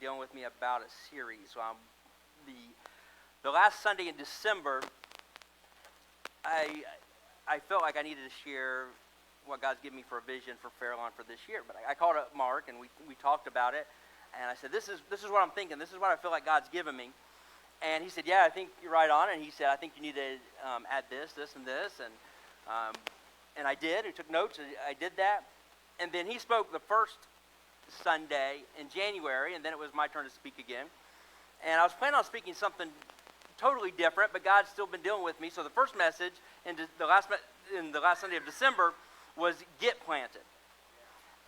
dealing with me about a series. The last Sunday in December, I felt like I needed to share what God's given me for a vision for Fairlawn for this year. But I called up Mark, and we talked about it. And I said, this is what I'm thinking. This is what I feel like God's given me. And he said, yeah, I think you're right on. And he said, I think you need to add this, and this. And I did. He took notes. And I did that. And then he spoke the first Sunday in January, and then it was my turn to speak again. And I was planning on speaking something totally different, but God's still been dealing with me. So the first message in the last Sunday of December was get planted.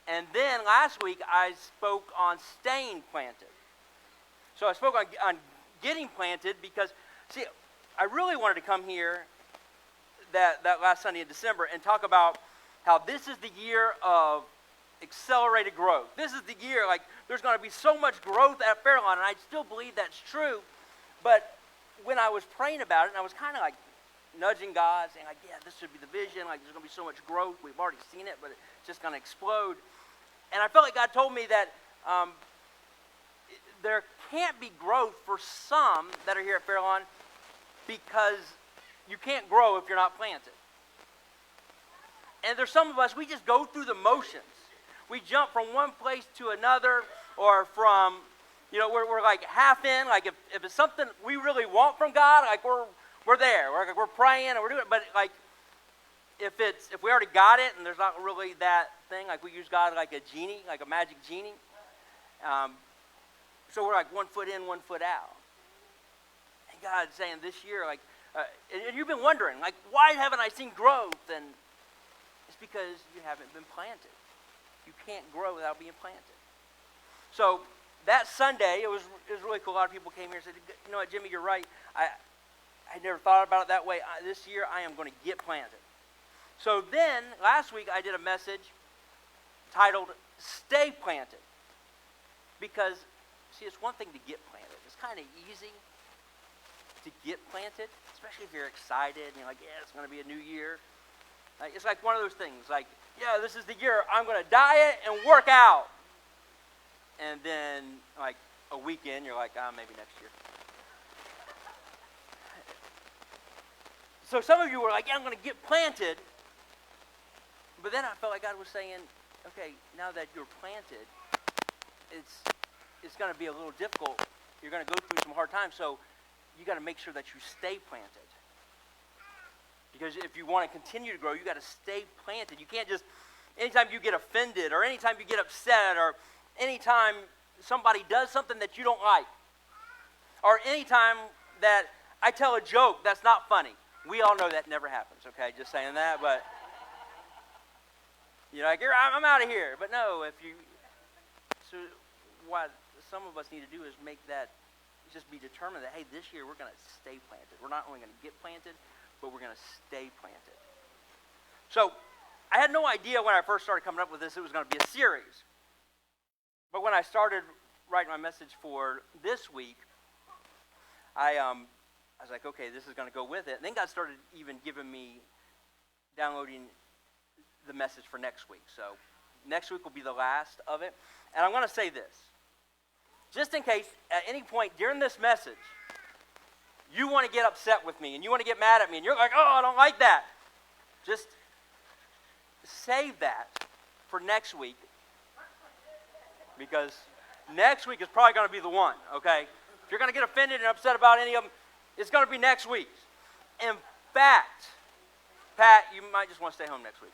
And then last week I spoke on staying planted. So I spoke on getting planted because, see, I really wanted to come here that last Sunday in December and talk about how this is the year of accelerated growth. This is the year, like, there's going to be so much growth at Fairlawn, and I still believe that's true. But when I was praying about it, and I was kind of like nudging God, saying like, yeah, this should be the vision. Like, there's going to be so much growth. We've already seen it, but it's just going to explode. And I felt like God told me that there can't be growth for some that are here at Fairlawn because you can't grow if you're not planted. And there's some of us, we just go through the motions. We jump from one place to another, or from, we're like half in. Like if it's something we really want from God, like we're there. We're praying and we're doing it. But like if we already got it and there's not really that thing, like we use God like a genie, like a magic genie. So we're like 1 foot in, 1 foot out. And God's saying this year, like, and you've been wondering, like, why haven't I seen growth? And it's because you haven't been planted. You can't grow without being planted. So that Sunday, it was really cool. A lot of people came here and said, you know what, Jimmy, you're right. I never thought about it that way. This year, I am going to get planted. So then, last week, I did a message titled, Stay Planted. Because, see, it's one thing to get planted. It's kind of easy to get planted, especially if you're excited and you're like, yeah, it's going to be a new year. Like, it's like one of those things, like, yeah, this is the year I'm going to diet and work out. And then, like, a weekend, you're like, maybe next year. So some of you were like, yeah, I'm going to get planted. But then I felt like God was saying, okay, now that you're planted, it's going to be a little difficult. You're going to go through some hard times, so you got to make sure that you stay planted. Because if you want to continue to grow, you got to stay planted. You can't just, anytime you get offended, or anytime you get upset, or anytime somebody does something that you don't like, or anytime that I tell a joke that's not funny. We all know that never happens, okay? Just saying that, but you're like, I'm out of here. But no, so what some of us need to do is make that, just be determined that, hey, this year we're going to stay planted. We're not only going to get planted, but we're going to stay planted. So I had no idea when I first started coming up with this, it was going to be a series. But when I started writing my message for this week, I was like, okay, this is going to go with it. And then God started even giving me, downloading the message for next week. So next week will be the last of it. And I'm going to say this, just in case at any point during this message, you want to get upset with me and you want to get mad at me and you're like, oh, I don't like that. Just save that for next week, because next week is probably going to be the one, okay? If you're going to get offended and upset about any of them, it's going to be next week. In fact, Pat, you might just want to stay home next week.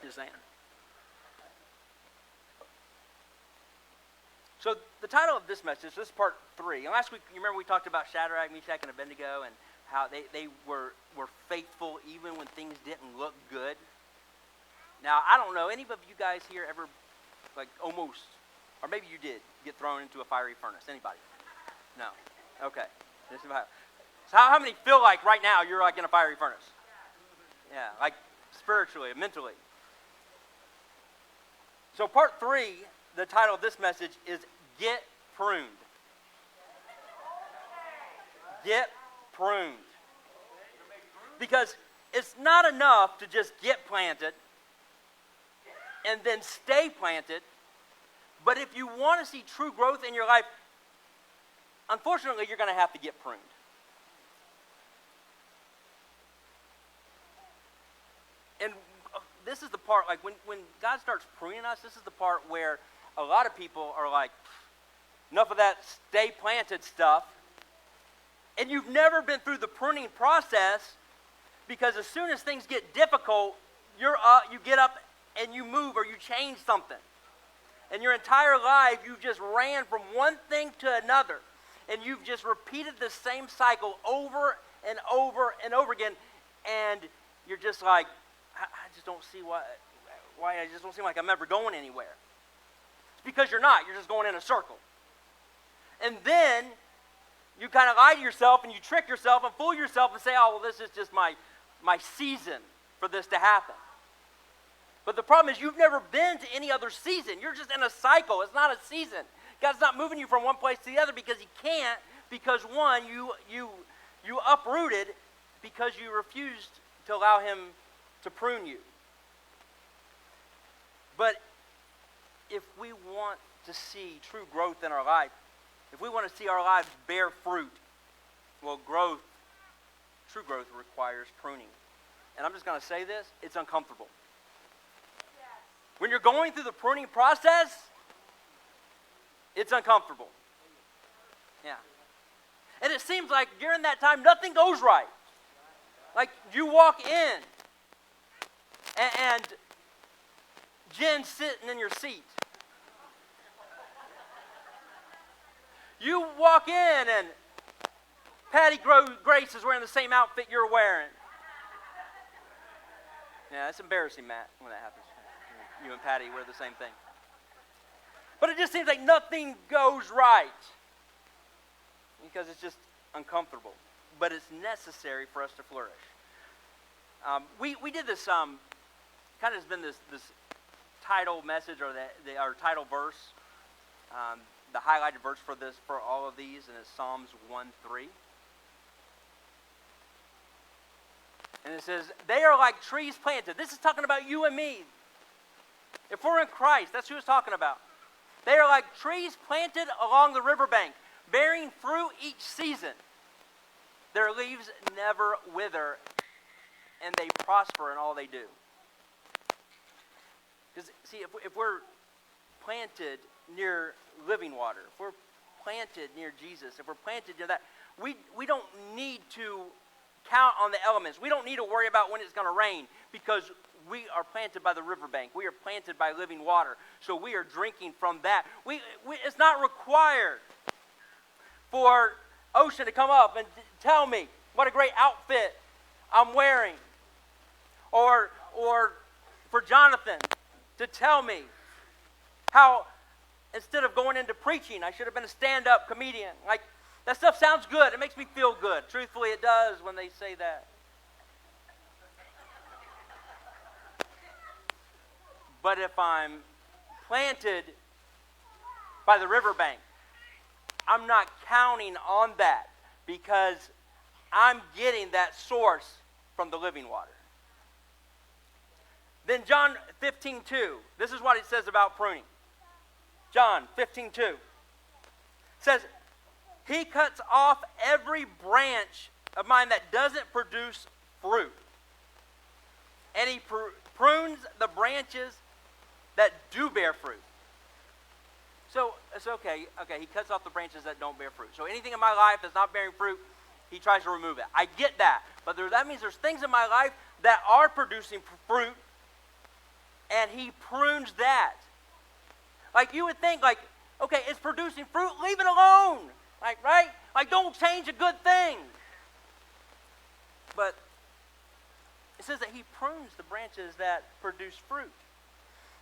Just saying. So the title of this message, this is part 3. And last week, you remember we talked about Shadrach, Meshach, and Abednego, and how they were faithful even when things didn't look good. Now, I don't know, any of you guys here ever, like, almost, or maybe you did, get thrown into a fiery furnace? Anybody? No. Okay. So how many feel like right now you're like in a fiery furnace? Yeah, like spiritually, mentally. So part 3, the title of this message is Get Pruned. Get pruned. Because it's not enough to just get planted. and then stay planted. But if you want to see true growth in your life, unfortunately, you're going to have to get pruned. And this is the part, like when God starts pruning us, this is the part where a lot of people are like, enough of that stay planted stuff. And you've never been through the pruning process, because as soon as things get difficult, you get up and you move or you change something. And your entire life, you just ran from one thing to another. And you've just repeated the same cycle over and over and over again. And you're just like, I just don't see why I just don't seem like I'm ever going anywhere. It's because you're not. You're just going in a circle. And then you kind of lie to yourself and you trick yourself and fool yourself and say, oh, well, this is just my season for this to happen. But the problem is you've never been to any other season. You're just in a cycle. It's not a season. God's not moving you from one place to the other because he can't, because one, you uprooted because you refused to allow him to prune you. But if we want to see true growth in our life, if we want to see our lives bear fruit, well, true growth requires pruning. And I'm just going to say this, it's uncomfortable. When you're going through the pruning process, it's uncomfortable. Yeah. And it seems like during that time, nothing goes right. Like you walk in, and Jen's sitting in your seat. You walk in and Patty Grace is wearing the same outfit you're wearing. Yeah, it's embarrassing, Matt, when that happens. You and Patty wear the same thing. But it just seems like nothing goes right because it's just uncomfortable. But it's necessary for us to flourish. We did this, kind of has been this title message or our title verse. The highlighted verse for all of these, and it's Psalms 1:3. And it says, they are like trees planted. This is talking about you and me. If we're in Christ, that's who it's talking about. They are like trees planted along the riverbank, bearing fruit each season. Their leaves never wither, and they prosper in all they do. Because, see, if we're planted near living water, if we're planted near Jesus, if we're planted near that, we don't need to count on the elements. We don't need to worry about when it's going to rain, because we are planted by the riverbank. We are planted by living water. So we are drinking from that. It's not required for Ocean to come up and tell me what a great outfit I'm wearing. Or for Jonathan to tell me how instead of going into preaching, I should have been a stand-up comedian. Like, that stuff sounds good. It makes me feel good. Truthfully, it does when they say that. But if I'm planted by the riverbank, I'm not counting on that, because I'm getting that source from the living water. Then John 15:2. This is what it says about pruning. John 15:2 says, he cuts off every branch of mine that doesn't produce fruit. And he prunes the branches that do bear fruit. So it's okay, he cuts off the branches that don't bear fruit. So anything in my life that's not bearing fruit, he tries to remove it. I get that. But that means there's things in my life that are producing fruit, and he prunes that. Like, you would think, like, okay, it's producing fruit, leave it alone. Like, right? Like, don't change a good thing. But it says that he prunes the branches that produce fruit.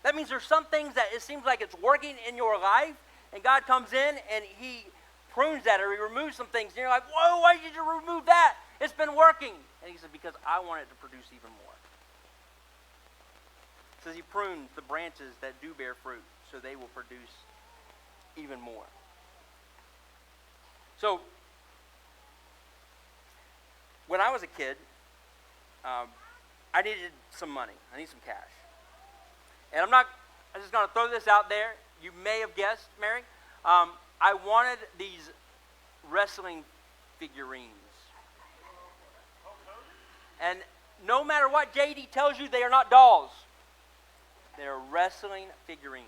That means there's some things that it seems like it's working in your life, and God comes in and he prunes that, or he removes some things. And you're like, whoa, why did you remove that? It's been working. And he said, because I want it to produce even more. It says he prunes the branches that do bear fruit, so they will produce even more. So, when I was a kid, I needed some money. I needed some cash. And I'm just going to throw this out there. You may have guessed, Mary. I wanted these wrestling figurines. And no matter what JD tells you, they are not dolls. They're wrestling figurines.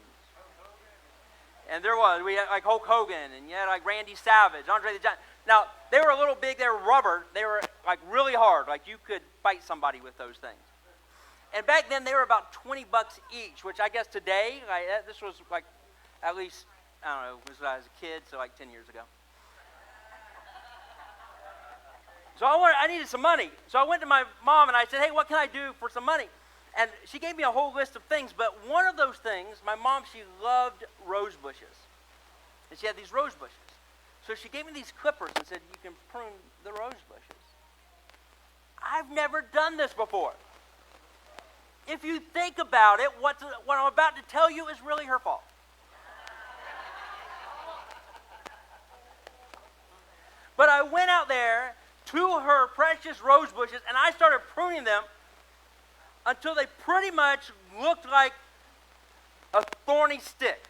And we had like Hulk Hogan, and you had like Randy Savage, Andre the Giant. Now, they were a little big, they were rubber, they were like really hard, like you could fight somebody with those things. And back then, they were about $20 each, which I guess today, this was like at least, I don't know, this was when I was a kid, so like 10 years ago. So I needed some money. So I went to my mom and I said, hey, what can I do for some money? And she gave me a whole list of things, but one of those things, my mom, she loved rose bushes. And she had these rose bushes. So she gave me these clippers and said, you can prune the rose bushes. I've never done this before. If you think about it, what I'm about to tell you is really her fault. But I went out there to her precious rose bushes and I started pruning them until they pretty much looked like a thorny stick.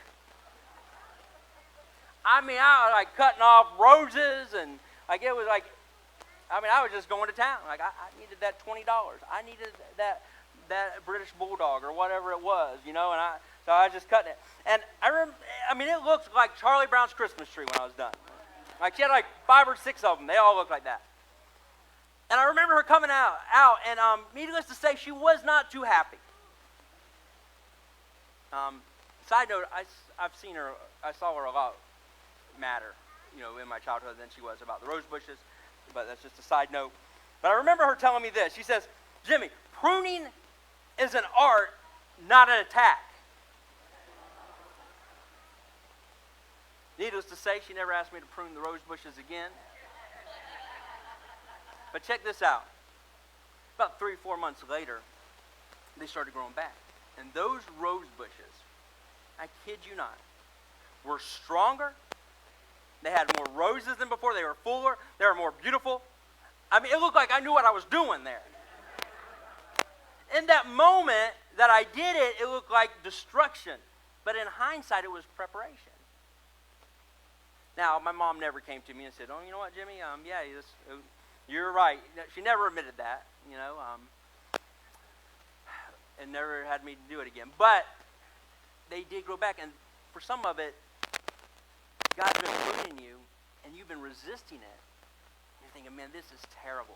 I mean, I was like cutting off roses and like it was like, I mean, I was just going to town. Like I needed that $20. I needed that British Bulldog or whatever it was, you know, and so I was just cutting it. And I mean, it looked like Charlie Brown's Christmas tree when I was done. Like she had like 5 or 6 of them. They all looked like that. And I remember her coming out and needless to say, she was not too happy. Side note, I saw her a lot madder, you know, in my childhood than she was about the rose bushes, but that's just a side note. But I remember her telling me this. She says, Jimmy, pruning is an art, not an attack. Needless to say, she never asked me to prune the rose bushes again. But check this out. About 3 or 4 months later, they started growing back. And those rose bushes, I kid you not, were stronger. They had more roses than before. They were fuller. They were more beautiful. I mean, it looked like I knew what I was doing there. In that moment that I did it, it looked like destruction. But in hindsight, it was preparation. Now, my mom never came to me and said, oh, you know what, Jimmy? You're right. She never admitted that, you know, and never had me do it again. But they did grow back, and for some of it, God's been pruning you, and you've been resisting it. You're thinking, man, this is terrible.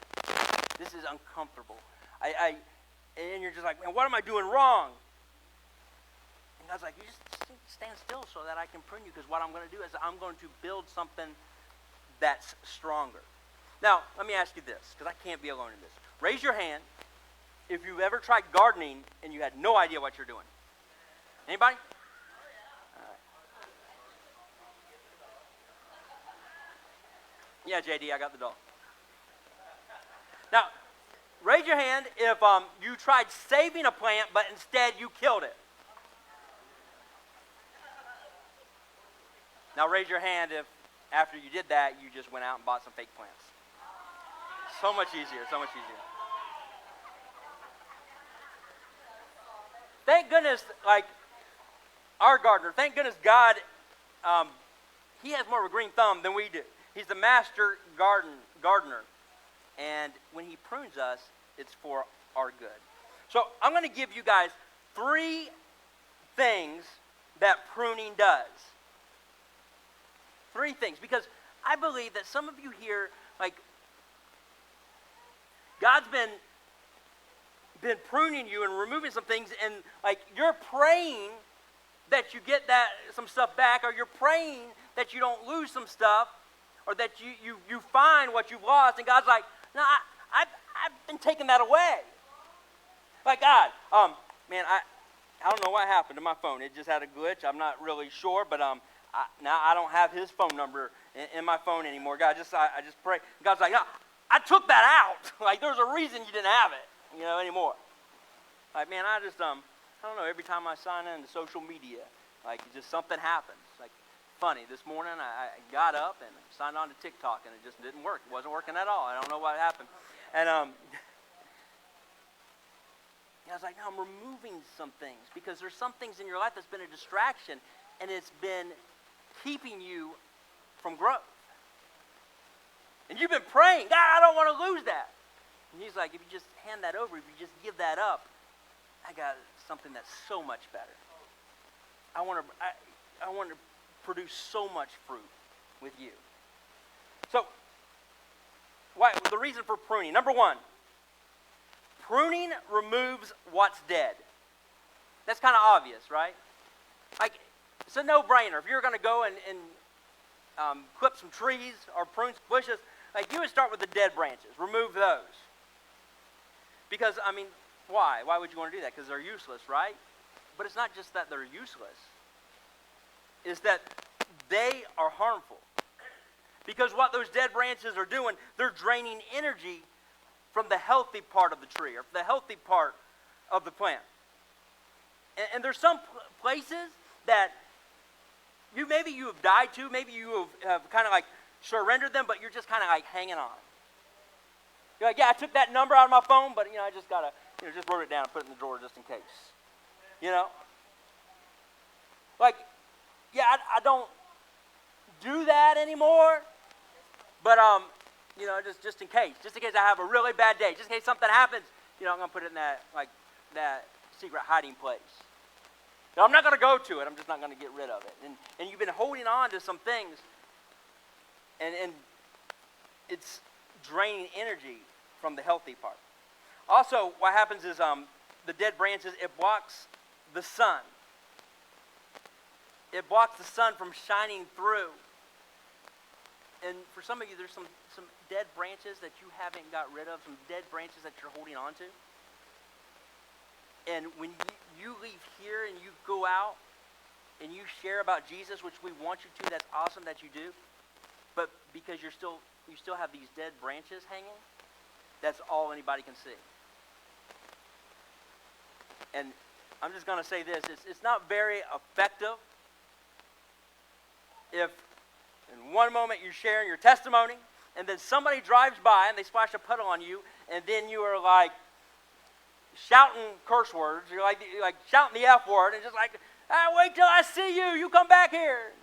This is uncomfortable. And you're just like, man, what am I doing wrong? And God's like, you just stand still so that I can prune you, because what I'm going to do is I'm going to build something that's stronger. Now, let me ask you this, because I can't be alone in this. Raise your hand if you've ever tried gardening and you had no idea what you're doing. Anybody? All right. Yeah, JD, I got the dog. Now, raise your hand if you tried saving a plant, but instead you killed it. Now, raise your hand if after you did that, you just went out and bought some fake plants. So much easier, so much easier. Thank goodness, like our gardener, thank goodness God, he has more of a green thumb than we do. He's the master gardener. And when he prunes us, it's for our good. So I'm going to give you guys 3 things that pruning does. 3 things, because I believe that some of you here, like, God's been pruning you and removing some things, and like you're praying that you get some stuff back, or you're praying that you don't lose some stuff, or that you find what you've lost, and God's like, no, I've been taking that away. Like, God, man, I don't know what happened to my phone. It just had a glitch. I'm not really sure, but now I don't have his phone number in my phone anymore. God, I just pray. God's like, no, I took that out. Like, there's a reason you didn't have it, you know, anymore. Like, man, I don't know, every time I sign into social media, like, just something happens. Like, funny, this morning I got up and signed on to TikTok, and it just didn't work. It wasn't working at all. I don't know what happened. And And I was like, no, I'm removing some things because there's some things in your life that's been a distraction and it's been keeping you from growth. And you've been praying, God, I don't want to lose that. And he's like, if you just hand that over, if you just give that up, I got something that's so much better. I want to produce so much fruit with you. So, the reason for pruning. Number one, pruning removes what's dead. That's kind of obvious, right? Like, it's a no-brainer. If you're going to go and clip some trees or prune some bushes, like you would start with the dead branches. Remove those. Because, I mean, why? Why would you want to do that? Because they're useless, right? But it's not just that they're useless. It's that they are harmful. Because what those dead branches are doing, they're draining energy from the healthy part of the tree or the healthy part of the plant. And there's some places that maybe you have died to, maybe you have kind of like surrendered them, but you're just kind of like hanging on. You're like, yeah, I took that number out of my phone, but I just gotta, just wrote it down and put it in the drawer just in case. Like, yeah, I don't do that anymore, but just in case I have a really bad day, just in case something happens, I'm gonna put it in that secret hiding place. Now, I'm not gonna go to it. I'm just not gonna get rid of it. And you've been holding on to some things, and it's draining energy from the healthy part. Also, what happens is the dead branches, it blocks the sun. It blocks the sun from shining through. And for some of you, there's some dead branches that you haven't got rid of, some dead branches that you're holding on to. And when you leave here and you go out and you share about Jesus, which we want you to, that's awesome that you do. But because you still have these dead branches hanging, that's all anybody can see. And I'm just going to say this, it's not very effective if in one moment you're sharing your testimony and then somebody drives by and they splash a puddle on you and then you are like shouting curse words, you're like shouting the F word and just like, wait till I see you, you come back here.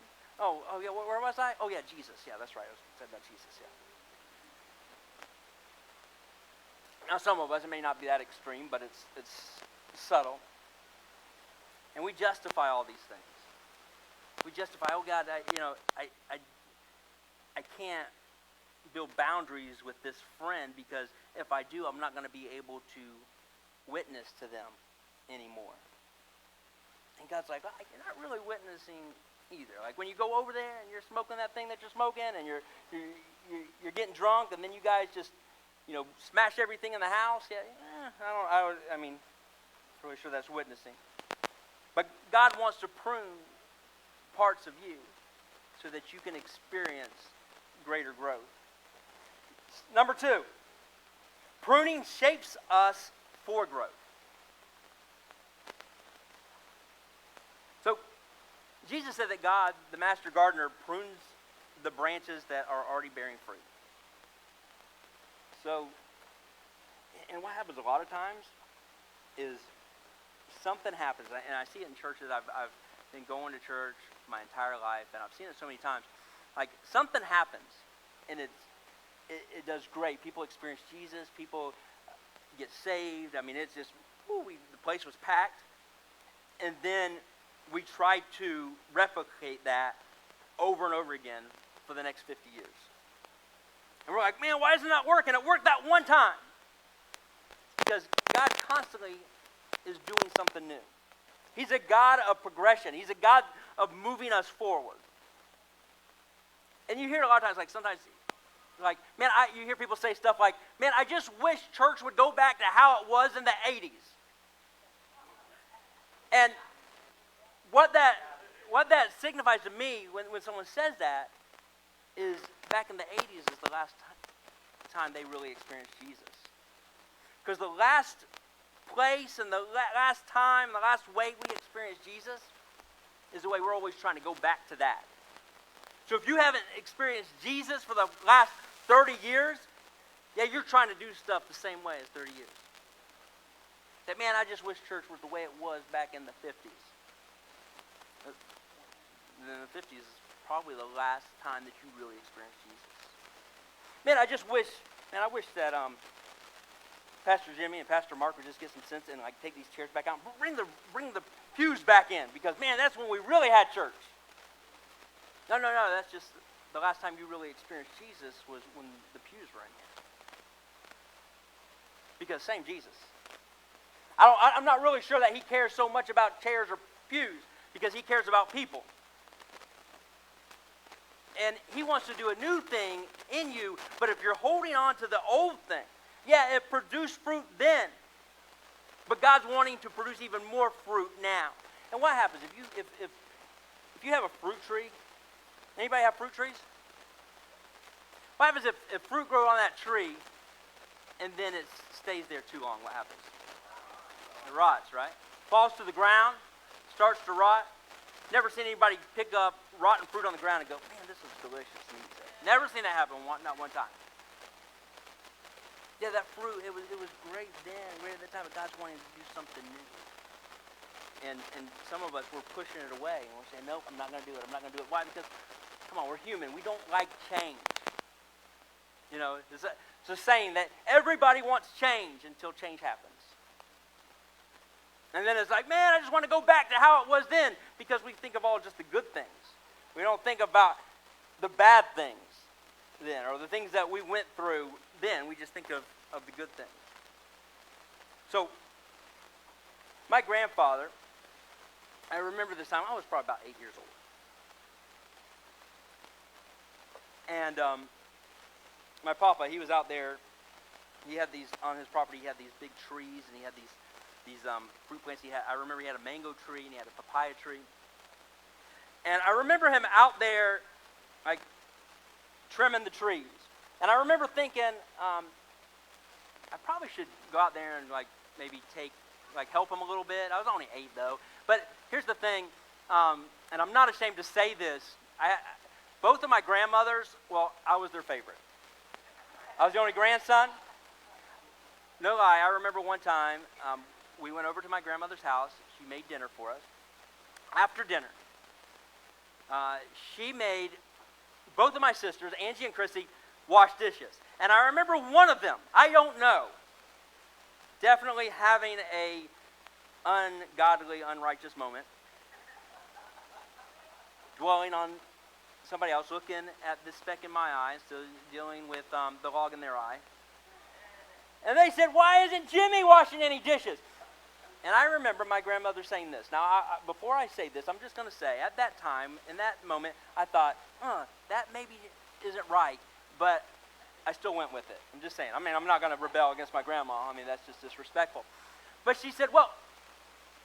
Oh yeah, where was I? Oh yeah, Jesus, yeah, that's right, I said about Jesus, yeah. Now some of us, it may not be that extreme, but it's subtle. And we justify all these things. We justify, oh God, I can't build boundaries with this friend because if I do, I'm not going to be able to witness to them anymore. And God's like, you're not really witnessing either. Like when you go over there and you're smoking that thing that you're smoking and you're getting drunk and then you guys just, smash everything in the house. Yeah, I mean, really sure that's witnessing. But God wants to prune parts of you so that you can experience greater growth. Number 2, pruning shapes us for growth. So, Jesus said that God, the master gardener, prunes the branches that are already bearing fruit. So, and what happens a lot of times is something happens, and I see it in churches. I've been going to church my entire life, and I've seen it so many times. Like something happens, and it does great. People experience Jesus. People get saved. I mean, it's just the place was packed, and then we try to replicate that over and over again for the next 50 years. And we're like, man, why is it not working? It worked that one time. Because God constantly is doing something new. He's a God of progression. He's a God of moving us forward. And you hear a lot of times, like sometimes, like, man, you hear people say stuff like, man, I just wish church would go back to how it was in the 80s. And what that signifies to me when someone says that is back in the 80s is the last time they really experienced Jesus. Because the last place and the last time, the last way we experience Jesus is the way we're always trying to go back to that. So if you haven't experienced Jesus for the last 30 years, yeah, you're trying to do stuff the same way as 30 years. That, man, I just wish church was the way it was back in the 50s. In the 50s is probably the last time that you really experienced Jesus. Man, I wish that Pastor Jimmy and Pastor Mark would just get some sense and like take these chairs back out and bring the pews back in, because, man, that's when we really had church. No, that's just the last time you really experienced Jesus was when the pews were in here. Because same Jesus. I'm not really sure that he cares so much about chairs or pews, because he cares about people. And he wants to do a new thing in you, but if you're holding on to the old thing, yeah, it produced fruit then, but God's wanting to produce even more fruit now. And what happens if you have a fruit tree? Anybody have fruit trees? What happens if fruit grows on that tree and then it stays there too long? What happens? It rots, right? Falls to the ground, starts to rot. Never seen anybody pick up rotten fruit on the ground and go, man, this is delicious. Never seen that happen, not one time. Yeah, that fruit, it was great then, great at the time, but God's wanting to do something new. And some of us, we're pushing it away, and we're saying, nope, I'm not going to do it. Why? Because, come on, we're human. We don't like change. You know, it's a saying that everybody wants change until change happens. And then it's like, man, I just want to go back to how it was then, because we think of all just the good things. We don't think about the bad things then, or the things that we went through then. We just think of the good things. So, my grandfather, I remember this time, I was probably about 8 years old. And my papa, he was out there. He had these, on his property, he had these big trees, and he had these fruit plants. I remember he had a mango tree, and he had a papaya tree. And I remember him out there, like, trimming the trees. And I remember thinking, I probably should go out there and, like, maybe help him a little bit. I was only 8, though. But here's the thing, and I'm not ashamed to say this. Both of my grandmothers, well, I was their favorite. I was the only grandson. No lie, I remember one time, we went over to my grandmother's house. She made dinner for us. After dinner, she made both of my sisters, Angie and Chrissy, wash dishes. And I remember one of them, I don't know, definitely having a ungodly, unrighteous moment, dwelling on somebody else, looking at this speck in my eye, still dealing with the log in their eye. And they said, why isn't Jimmy washing any dishes? And I remember my grandmother saying this. Now, before I say this, I'm just going to say, at that time, in that moment, I thought, that maybe isn't right, but I still went with it. I'm just saying. I mean, I'm not going to rebel against my grandma. I mean, that's just disrespectful. But she said, well,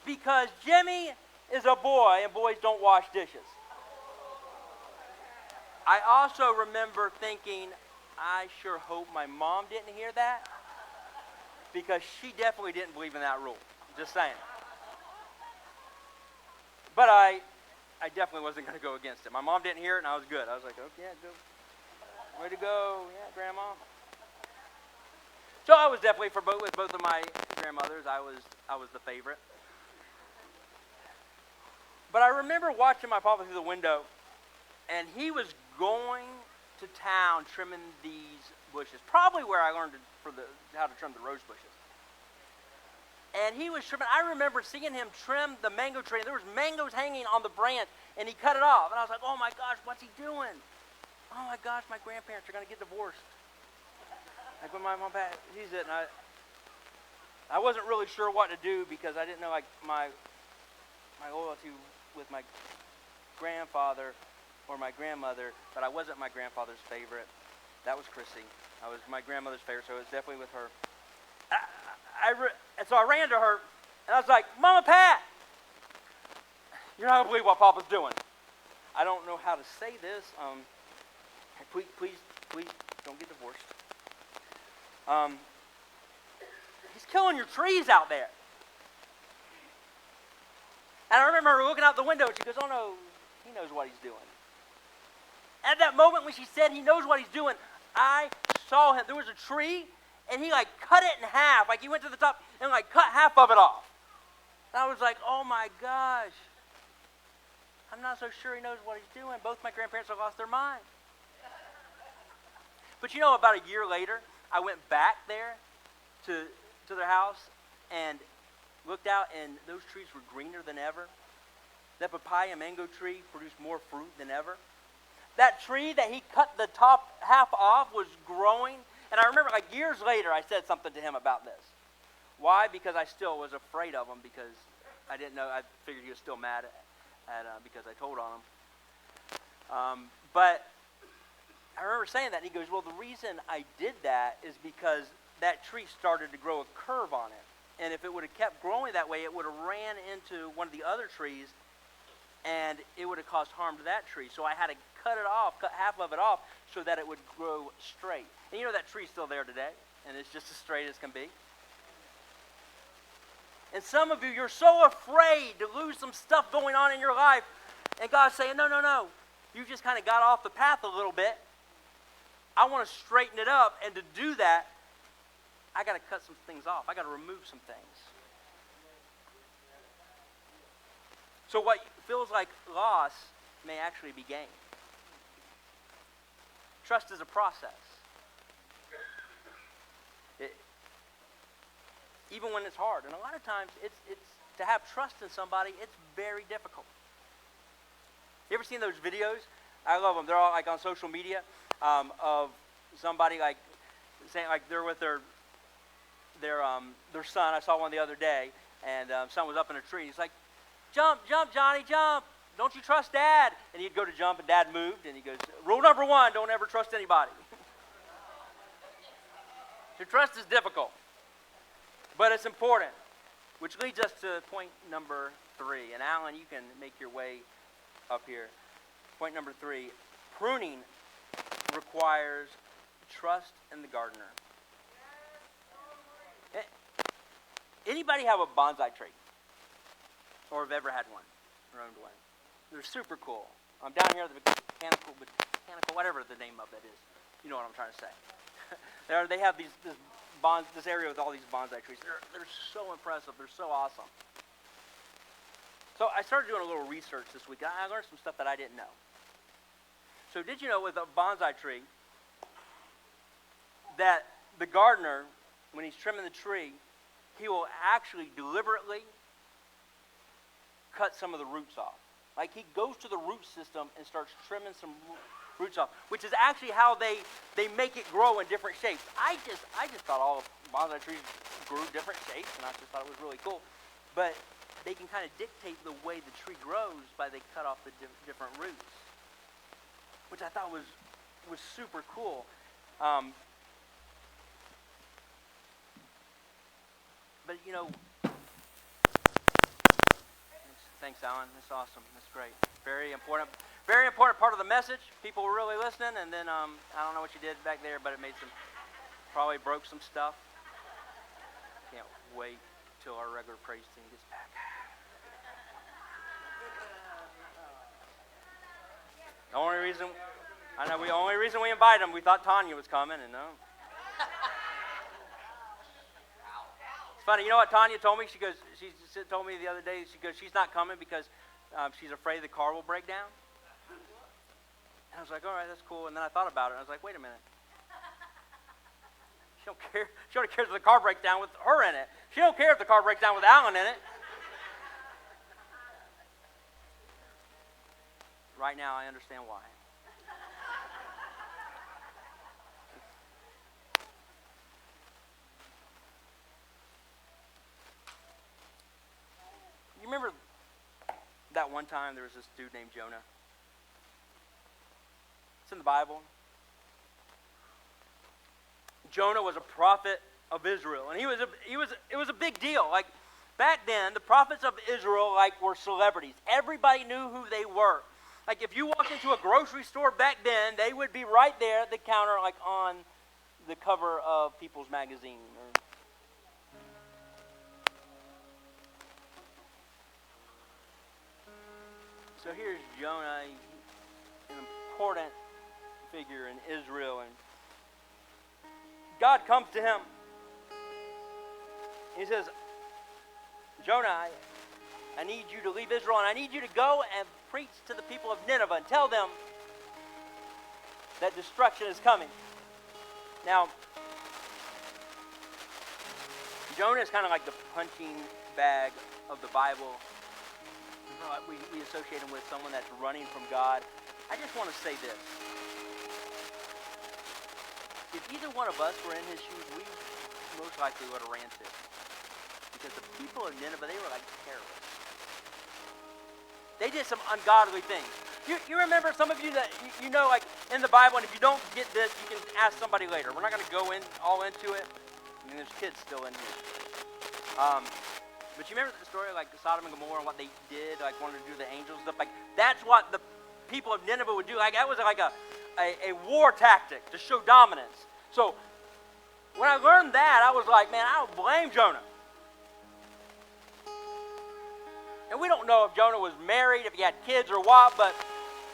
because Jimmy is a boy and boys don't wash dishes. I also remember thinking, I sure hope my mom didn't hear that, because she definitely didn't believe in that rule. Just saying. But I definitely wasn't going to go against it. My mom didn't hear it, and I was good. I was like, okay, yeah, good. Way to go, yeah, Grandma. So I was definitely with both of my grandmothers. I was the favorite. But I remember watching my papa through the window, and he was going to town trimming these bushes. Probably where I learned how to trim the rose bushes. And he was trimming. I remember seeing him trim the mango tree, and there was mangoes hanging on the branch, and he cut it off. And I was like, oh my gosh, what's he doing? Oh my gosh, my grandparents are going to get divorced. Like when my mom passed, he's it, and I wasn't really sure what to do, because I didn't know, like, my loyalty with my grandfather or my grandmother, but I wasn't my grandfather's favorite. That was Chrissy. I was my grandmother's favorite, so it was definitely with her. And so I ran to her, and I was like, Mama Pat, you're not going to believe what Papa's doing. I don't know how to say this. Please don't get divorced. He's killing your trees out there. And I remember her looking out the window, and she goes, oh no, he knows what he's doing. At that moment when she said he knows what he's doing, I saw him. There was a tree, and he like cut it in half. Like he went to the top and like cut half of it off. And I was like, oh my gosh. I'm not so sure he knows what he's doing. Both my grandparents have lost their mind. But you know, about a year later, I went back there to their house and looked out, and those trees were greener than ever. That papaya mango tree produced more fruit than ever. That tree that he cut the top half off was growing. And I remember like years later, I said something to him about this. Why? Because I still was afraid of him, because I didn't know. I figured he was still mad at because I told on him. But I remember saying that, and he goes, well, the reason I did that is because that tree started to grow a curve on it. And if it would have kept growing that way, it would have ran into one of the other trees, and it would have caused harm to that tree. So I had to cut it off, cut half of it off, so that it would grow straight. And you know, that tree's still there today, and it's just as straight as can be. And some of you, you're so afraid to lose some stuff going on in your life, and God's saying, no, no, no. You just kind of got off the path a little bit. I want to straighten it up, and to do that, I got to cut some things off. I got to remove some things. So what feels like loss may actually be gain. Trust is a process. Even when it's hard. And a lot of times, it's to have trust in somebody, it's very difficult. You ever seen those videos? I love them. They're all like on social media of somebody like saying like they're with their son. I saw one the other day, and son was up in a tree. He's like, jump, jump, Johnny, jump. Don't you trust Dad? And he'd go to jump, and Dad moved, and he goes, rule number 1, don't ever trust anybody. So trust is difficult, but it's important, which leads us to point number 3. And Alan, you can make your way up here. Point number 3, pruning requires trust in the gardener. Anybody have a bonsai tree? Or have ever had one, or owned one? They're super cool. I'm down here at the botanical, whatever the name of it is. You know what I'm trying to say. They have this area with all these bonsai trees. They're so impressive. They're so awesome. So I started doing a little research this week. I learned some stuff that I didn't know. So did you know with a bonsai tree that the gardener, when he's trimming the tree, he will actually deliberately cut some of the roots off. Like he goes to the root system and starts trimming some roots off, which is actually how they make it grow in different shapes. I just thought all bonsai trees grew different shapes, and I just thought it was really cool. But they can kind of dictate the way the tree grows by they cut off the different roots, which I thought was super cool. But you know, thanks, Alan. That's awesome. That's great. Very important part of the message. People were really listening. And then I don't know what you did back there, but it probably broke some stuff. Can't wait till our regular praise team gets back. The only reason we invited them, we thought Tanya was coming, and no. It's funny, you know what Tanya told me? She told me the other day, she's not coming because she's afraid the car will break down. And I was like, all right, that's cool. And then I thought about it, and I was like, wait a minute. She don't care. She only cares if the car breaks down with her in it. She don't care if the car breaks down with Alan in it. Right now, I understand why. You remember that one time there was this dude named Jonah? It's in the Bible. Jonah was a prophet of Israel, and it was a big deal. Like back then, the prophets of Israel were celebrities. Everybody knew who they were. Like if you walked into a grocery store back then, they would be right there at the counter, like on the cover of People's Magazine. So here's Jonah, an important figure in Israel, and God comes to him He says, Jonah, I need you to leave Israel, and I need you to go and preach to the people of Nineveh and tell them that destruction is coming. Now, Jonah is kind of like the punching bag of the Bible. We associate him with someone that's running from God. I just want to say this. If either one of us were in his shoes, we most likely would have ran too. Because the people of Nineveh, they were like terrorists. They did some ungodly things. You remember, some of you that you know, like in the Bible, and if you don't get this, you can ask somebody later. We're not going to go all into it. I mean, there's kids still in here. But you remember the story, like Sodom and Gomorrah, and what they did, like wanted to do the angels stuff. Like that's what the people of Nineveh would do. Like that was like a war tactic to show dominance. So when I learned that, I was like, man, I don't blame Jonah. And we don't know if Jonah was married, if he had kids or what, but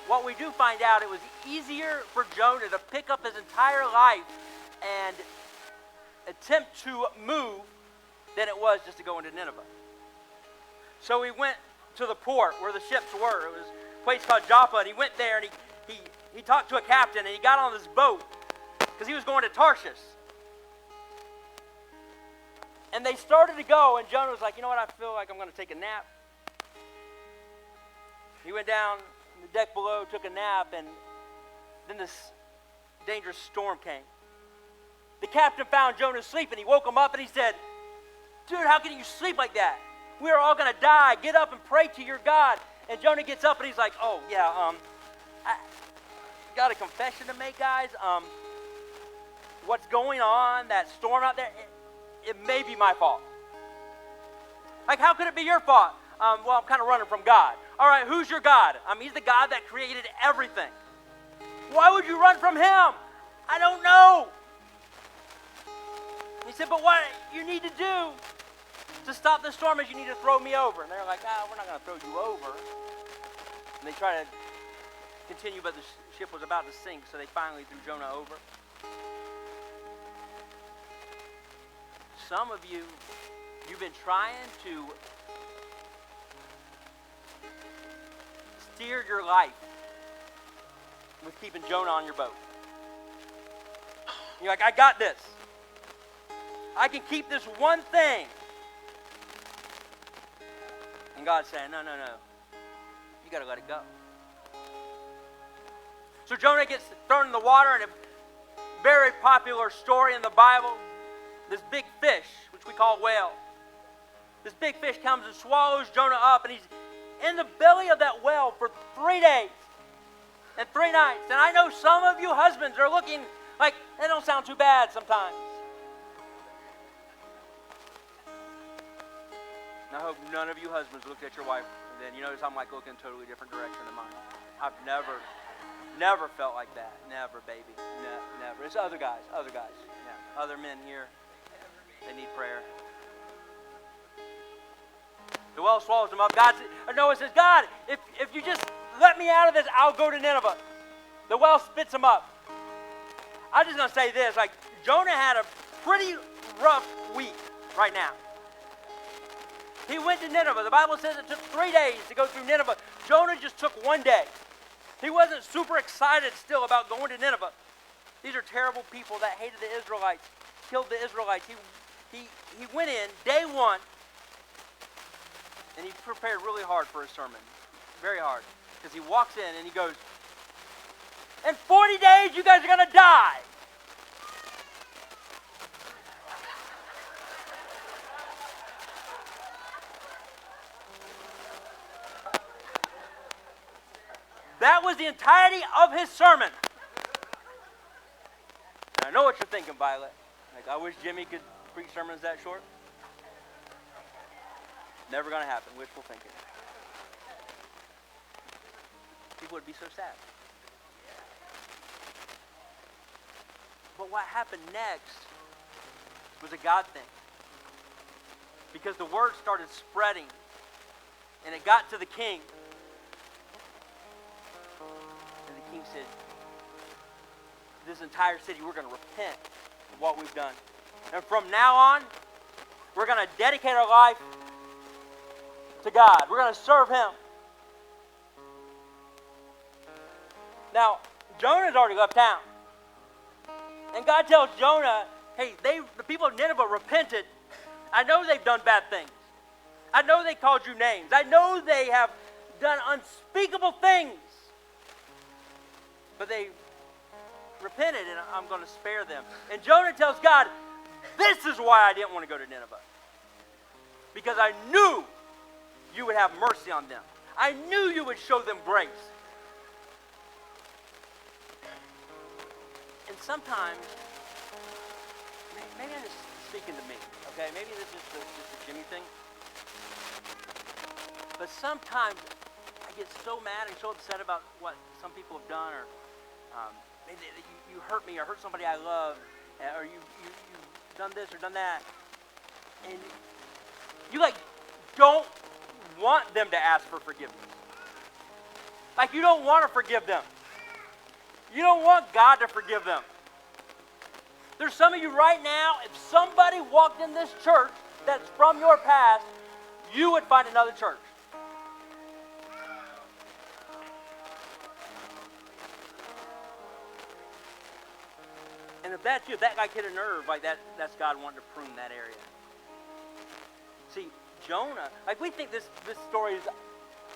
what we do find out, it was easier for Jonah to pick up his entire life and attempt to move than it was just to go into Nineveh. So he went to the port where the ships were. It was a place called Joppa, and he went there, and he talked to a captain, and he got on this boat because he was going to Tarshish. And they started to go, and Jonah was like, you know what, I feel like I'm going to take a nap. He went down the deck below, took a nap, and then this dangerous storm came. The captain found Jonah sleeping. He woke him up, and he said, dude, how can you sleep like that? We are all going to die. Get up and pray to your God. And Jonah gets up, and he's like, oh, yeah, I got a confession to make, guys. What's going on, that storm out there, it may be my fault. Like, how could it be your fault? Well, I'm kind of running from God. All right, who's your God? He's the God that created everything. Why would you run from him? I don't know. He said, but what you need to do to stop the storm is you need to throw me over. And they're like, we're not going to throw you over. And they try to continue, but the ship was about to sink, so they finally threw Jonah over. Some of you, you've been trying to steer your life with keeping Jonah on your boat. You're like, I got this. I can keep this one thing. And God's saying, no. You got to let it go. So Jonah gets thrown in the water, and a very popular story in the Bible, this big fish, which we call whale. This big fish comes and swallows Jonah up, and he's in the belly of that whale for 3 days and 3 nights. And I know some of you husbands are looking like, that don't sound too bad sometimes. And I hope none of you husbands looked at your wife and then you notice I'm like looking a totally different direction than mine. I've never felt like that. Never, baby. Never. It's other guys. Yeah. Other men here, they need prayer. The whale swallows them up. Noah says, God, if you just let me out of this, I'll go to Nineveh. The whale spits him up. I'm just going to say this. Like, Jonah had a pretty rough week right now. He went to Nineveh. The Bible says it took 3 days to go through Nineveh. Jonah just took 1 day. He wasn't super excited still about going to Nineveh. These are terrible people that hated the Israelites, killed the Israelites. He went in day 1, and he prepared really hard for his sermon. Very hard. Because he walks in and he goes, in 40 days you guys are going to die. That was the entirety of his sermon. And I know what you're thinking, Violet. Like, I wish Jimmy could preach sermons that short. Never going to happen. Wishful thinking. People would be so sad. But what happened next was a God thing. Because the word started spreading. And it got to the king. And the king said, this entire city, we're going to repent of what we've done. And from now on, We're going to dedicate our life to God. We're going to serve Him. Now, Jonah's already left town. And God tells Jonah, hey, the people of Nineveh repented. I know they've done bad things. I know they called you names. I know they have done unspeakable things. But they repented, and I'm going to spare them. And Jonah tells God, this is why I didn't want to go to Nineveh. Because I knew you would have mercy on them. I knew you would show them grace. And sometimes, maybe I'm just speaking to me, okay? Maybe this is just a Jimmy thing. But sometimes I get so mad and so upset about what some people have done, or maybe you hurt me, or hurt somebody I love, or you've done this or done that. And you don't want them to ask for forgiveness. Like you don't want to forgive them. You don't want God to forgive them. There's some of you right now, if somebody walked in this church that's from your past, you would find another church. And if that's you, if that guy hit a nerve, like that's God wanting to prune that area. See, Jonah, like we think this story is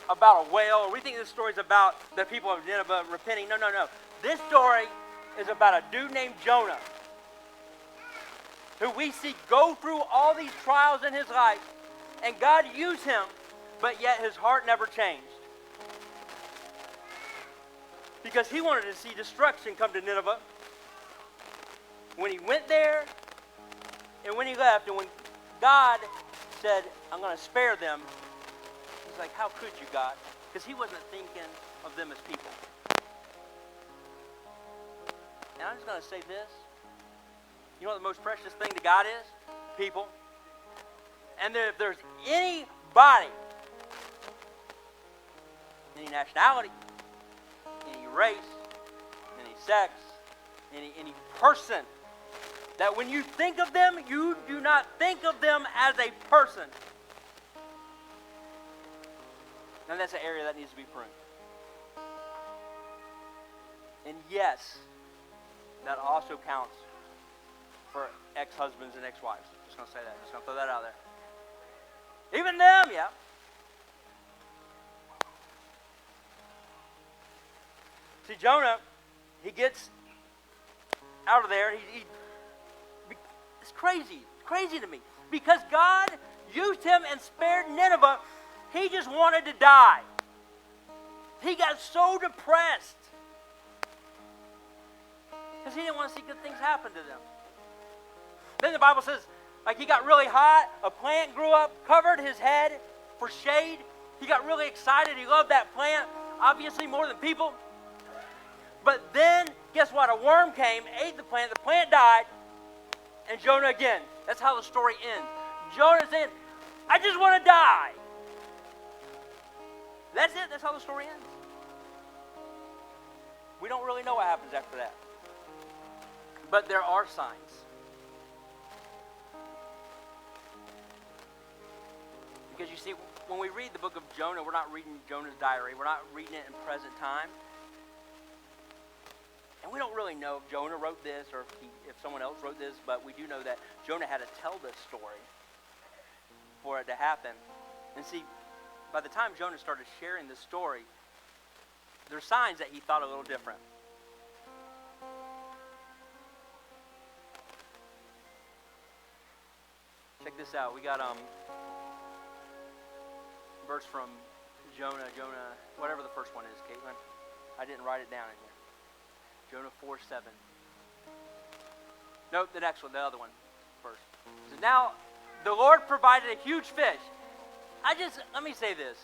about a whale, or we think this story is about the people of Nineveh repenting. No. This story is about a dude named Jonah, who we see go through all these trials in his life, and God used him, but yet his heart never changed. Because he wanted to see destruction come to Nineveh. When he went there, and when he left, and when God said, I'm going to spare them, he's like, how could you, God? Because he wasn't thinking of them as people. And I'm just going to say this. You know what the most precious thing to God is? People. And if there's anybody, any nationality, any race, any sex, any person, that when you think of them, you do not think of them as a person. And that's an area that needs to be pruned. And yes, that also counts for ex-husbands and ex-wives. Just going to say that. Just going to throw that out there. Even them, yeah. See, Jonah, he gets out of there. It's crazy to me. Because God used him and spared Nineveh, he just wanted to die. He got so depressed because he didn't want to see good things happen to them. Then the Bible says, like he got really hot, a plant grew up, covered his head for shade. He got really excited. He loved that plant, obviously more than people. But then, guess what? A worm came, ate the plant died, and Jonah again. That's how the story ends. Jonah saying, I just want to die. That's it. That's how the story ends. We don't really know what happens after that. But there are signs. Because you see, when we read the book of Jonah, we're not reading Jonah's diary. We're not reading it in present time. And we don't really know if Jonah wrote this or if someone else wrote this, but we do know that Jonah had to tell this story for it to happen. And see, by the time Jonah started sharing this story, there's signs that he thought a little different. Check this out. We got verse from Jonah, whatever the first one is, Caitlin. I didn't write it down in here. Jonah 4:7. Nope, the next one, the other one first. So now, the Lord provided a huge fish. Let me say this.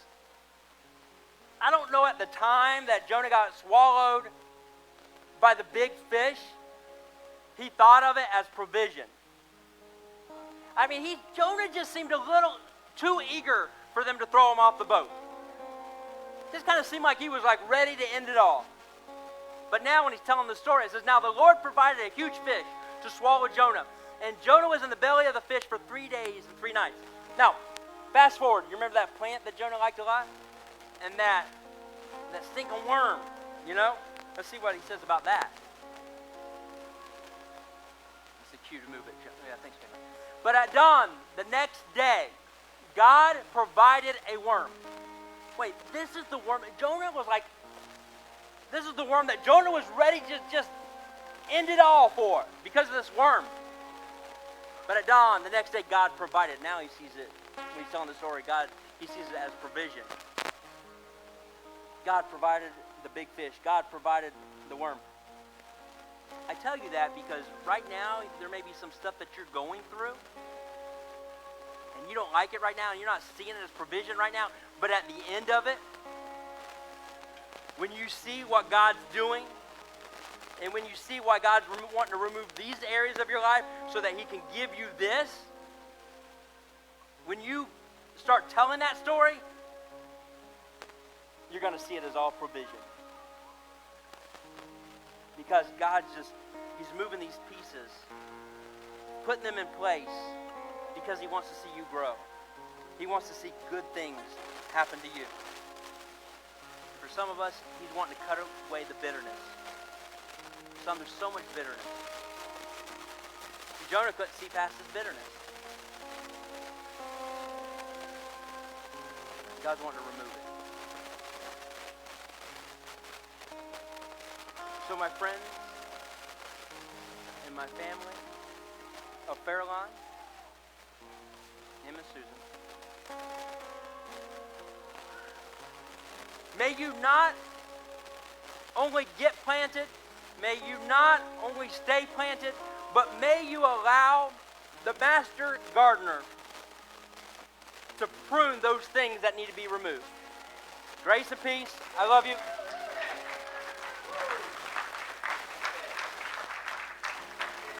I don't know at the time that Jonah got swallowed by the big fish, he thought of it as provision. I mean, Jonah just seemed a little too eager for them to throw him off the boat. Just kind of seemed like he was like ready to end it all. But now when he's telling the story, it says, now the Lord provided a huge fish to swallow Jonah. And Jonah was in the belly of the fish for 3 days and 3 nights. Now, fast forward. You remember that plant that Jonah liked a lot? And that stinking worm, you know? Let's see what he says about that. It's a cue to move it. Yeah, thanks, Jonah. But at dawn, the next day, God provided a worm. Wait, this is the worm. Jonah was like, this is the worm that Jonah was ready to just end it all for because of this worm. But at dawn, the next day, God provided. Now he sees it. When he's telling the story, he sees it as provision. God provided the big fish. God provided the worm. I tell you that because right now, there may be some stuff that you're going through, and you don't like it right now, and you're not seeing it as provision right now, but at the end of it, when you see what God's doing, and when you see why God's wanting to remove these areas of your life so that he can give you this, when you start telling that story, you're going to see it as all provision. Because he's moving these pieces, putting them in place, because he wants to see you grow. He wants to see good things happen to you. For some of us, he's wanting to cut away the bitterness. Some, there's so much bitterness. Jonah couldn't see past his bitterness. God's wanting to remove it. So my friends and my family of Fairlawn, him and Susan, may you not only get planted, may you not only stay planted, but may you allow the master gardener to prune those things that need to be removed. Grace and peace. I love you.